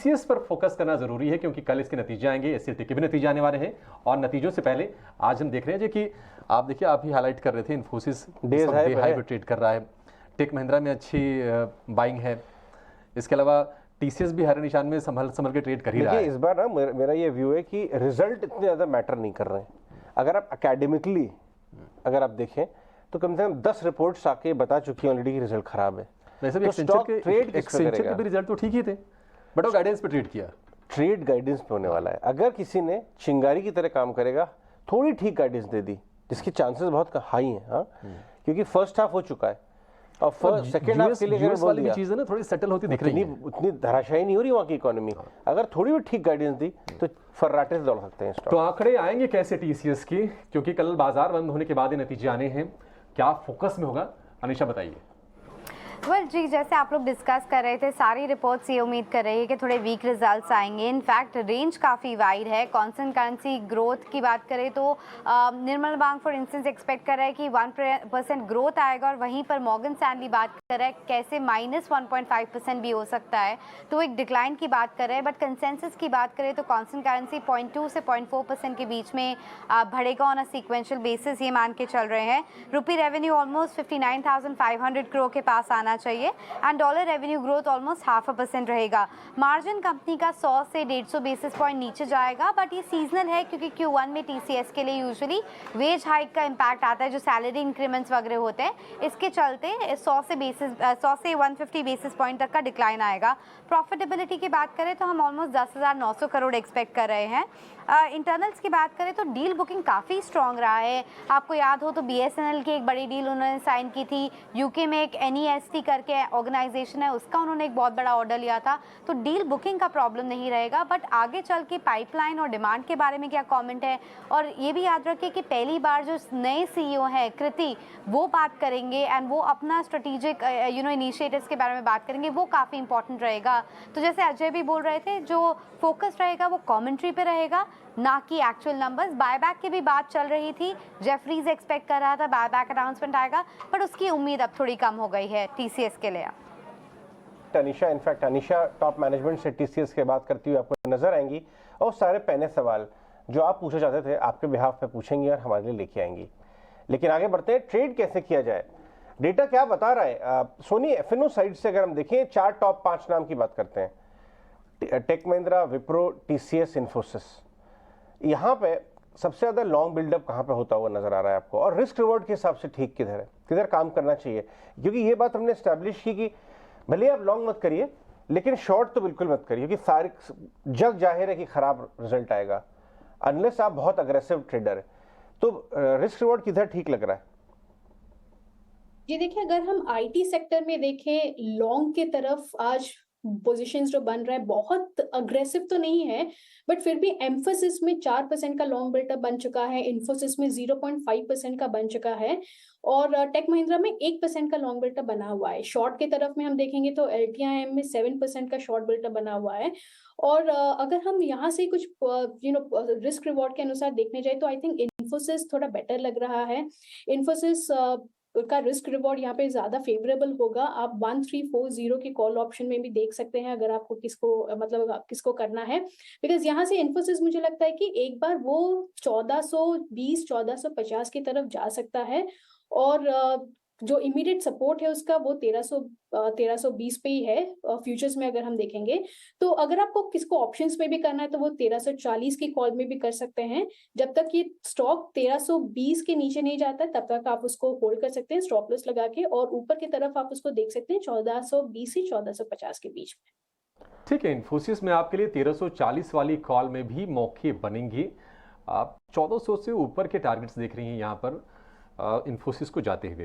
TCS पर focus करना जरूरी है क्योंकि कल इसके नतीजे आएंगे, एससीएलटी के भी नतीजे आने वाले हैं। और नतीजों से पहले आज हम देख रहे हैं जी कि आप देखिए, आप ही हाईलाइट कर रहे थे, इन्फोसिस डे हाई पे ट्रेड कर रहा है, टेक महिंद्रा में अच्छी बाइंग है, इसके अलावा टीसीएस भी हरे निशान में संभल के ट्रेड कर ही रहा है। इस बार ना मेरा ये व्यू है कि रिजल्ट इतने ज़्यादा मैटर नहीं कर रहे हैं। अगर आप एकेडमिकली अगर आप देखें तो कम से कम 10 रिपोर्ट्स आके बता चुकी है ऑलरेडी कि रिजल्ट खराब है। वैसे भी एक्सेंचर के भी रिजल्ट तो ठीक ही थे, बट वो गाइडेंस पे ट्रेड किया, ट्रेड गाइडेंस पे होने वाला है। अगर किसी ने चिंगारी की तरह काम करेगा, थोड़ी ठीक गाइडेंस दे दी, जिसके चांसेस बहुत हाई हैं, हाँ, क्योंकि फर्स्ट हाफ हो चुका है और सेकंड हाफ के लिए वाली भी चीजें ना थोड़ी सेटल होती दिख रही है, उतनी धराशायी नहीं हो रही वहाँ की इकोनॉमी। अगर थोड़ी भी ठीक गाइडेंस दी तो फर्राटे से दौड़ सकते हैं स्टॉक। तो आंकड़े आएंगे कैसे टीसीएस की, क्योंकि कल बाजार बंद होने के बाद ये नतीजे आने हैं, क्या फोकस में होगा, अनिशा बताइए। जी, जैसे आप लोग डिस्कस कर रहे थे, सारी रिपोर्ट्स ये उम्मीद कर रही है कि थोड़े वीक रिजल्ट्स आएंगे। इनफैक्ट रेंज काफ़ी वाइड है। कांस्टेंट करेंसी ग्रोथ की बात करें तो निर्मल बैंक फॉर इंस्टेंस एक्सपेक्ट कर रहा है कि 1% ग्रोथ आएगा, और वहीं पर मॉर्गन स्टैनली बात कर रहा है कैसे -1.5% भी हो सकता है, तो एक डिक्लाइन की बात कर रहे हैं। बट कंसेंसस की बात करें तो कांस्टेंट करेंसी 0.2 से 0.4% के बीच में बढ़ेगा ऑन अ सीक्वेंशियल बेसिस, ये मान के चल रहे हैं। रुपी रेवेन्यू ऑलमोस्ट 59,500 करोड़ के पास आना चाहिए, and dollar revenue growth almost 0.5% रहेगा। मार्जिन कंपनी का 100 से 150 बेसिस पॉइंट नीचे जाएगा, बट ये सीजनल है क्योंकि Q1 में टीसीएस के लिए यूजुअली वेज हाइक का इम्पैक्ट आता है, जो सैलरी इंक्रीमेंट्स वगैरह होते हैं, इसके चलते 100 से 150 बेसिस पॉइंट तक का डिक्लाइन आएगा। प्रॉफिटेबिलिटी की बात करें तो हम ऑलमोस्ट 10,900 करोड़ एक्सपेक्ट कर रहे हैं। इंटरनल्स की बात करें तो डील बुकिंग काफ़ी स्ट्रॉन्ग रहा है। आपको याद हो तो BSNL की एक बड़ी डील उन्होंने साइन की थी, यूके में एक NEST करके ऑर्गेनाइजेशन है, उसका उन्होंने एक बहुत बड़ा ऑर्डर लिया था, तो डील बुकिंग का प्रॉब्लम नहीं रहेगा। बट आगे चल के पाइपलाइन और डिमांड के बारे में क्या कमेंट है, और ये भी याद रखिए कि पहली बार जो नए CEO हैं कृति, वो बात करेंगे एंड वो अपना स्ट्रेटेजिक इनिशिएटिव्स के बारे में बात करेंगे, वो काफ़ी इंपॉर्टेंट रहेगा। तो जैसे अजय भी बोल रहे थे, जो फोकस रहेगा वो कमेंट्री पे रहेगा, ना कि एक्चुअल नंबर्स। बायबैक की भी बात चल रही थी, जेफरीज एक्सपेक्ट कर रहा था बायबैक अनाउंसमेंट आएगा, पर उसकी उम्मीद अब थोड़ी कम हो गई है टीसीएस के लिए। Anisha, in fact Anisha top management से टीसीएस के बात करती हुई आपको नजर आएंगी, और सारे पहले सवाल जो आप पूछना चाहते थे आपके बिहाफ पे पूछेंगी और हमारे लिए लेके आएंगी। लेकिन आगे बढ़ते हैं, ट्रेड कैसे किया जाए, डेटा क्या बता रहा है। सोनी एफएनओ साइड से अगर हम देखें, 4 टॉप 5 नाम की बात करते हैं, टेक महिंद्रा, विप्रो, टीसीएस, इन्फोसिस। यहाँ पे सबसे ज़्यादा लॉन्ग बिल्डअप कहाँ पे होता हुआ नजर आ रहा है आपको, और रिस्क रिवॉर्ड के हिसाब से ठीक किधर है, किधर काम करना चाहिए। क्योंकि ये बात हमने स्टैब्लिश की कि भले आप लॉन्ग मत करिए, लेकिन शॉर्ट तो बिल्कुल मत करिए, क्योंकि सारे जग जाहिर है कि खराब रिजल्ट आएगा अनलेस आप बहुत अग्रेसिव ट्रेडर है। तो रिस्क रिवॉर्ड किधर ठीक लग रहा है? जी देखिए, अगर हम आईटी सेक्टर में देखें, लॉन्ग के तरफ आज पोजीशंस जो बन रहे हैं बहुत अग्रेसिव तो नहीं है, बट फिर भी एम्फोसिस में 4% का लॉन्ग बिल्टअप बन चुका है, इन्फोसिस में 0.5% का बन चुका है, और टेक महिंद्रा में 1% का लॉन्ग बिल्टअप बना हुआ है। शॉर्ट के तरफ में हम देखेंगे तो LTIM में 7% का शॉर्ट बिल्टअप बना हुआ है। और अगर हम यहाँ से कुछ रिस्क रिवॉर्ड के अनुसार देखने जाए तो आई थिंक इन्फोसिस थोड़ा बेटर लग रहा है। इन्फोसिस का रिस्क रिवॉर्ड यहाँ पे ज्यादा फेवरेबल होगा। आप 1340 के कॉल ऑप्शन में भी देख सकते हैं अगर आपको किसको करना है, बिकॉज यहाँ से इन्फोसिस मुझे लगता है कि एक बार वो 1420 1450 की तरफ जा सकता है, और जो इमीडिएट सपोर्ट है उसका वो 1320 पे ही है फ्यूचर्स में। अगर हम देखेंगे तो अगर आपको किसको ऑप्शंस में भी करना है तो वो 1340 की कॉल में भी कर सकते हैं। जब तक ये स्टॉक 1320 के नीचे नहीं जाता है तब तक आप उसको होल्ड कर सकते हैं स्टॉप लॉस लगा के, और ऊपर की तरफ आप उसको देख सकते हैं 1420 से 1450 के बीच में। ठीक है, इन्फोसिस में आपके लिए 1340 वाली कॉल में भी मौके बनेंगे। आप 1400 से ऊपर के टारगेट्स देख रही हैं यहाँ पर इन्फोसिस को जाते हुए।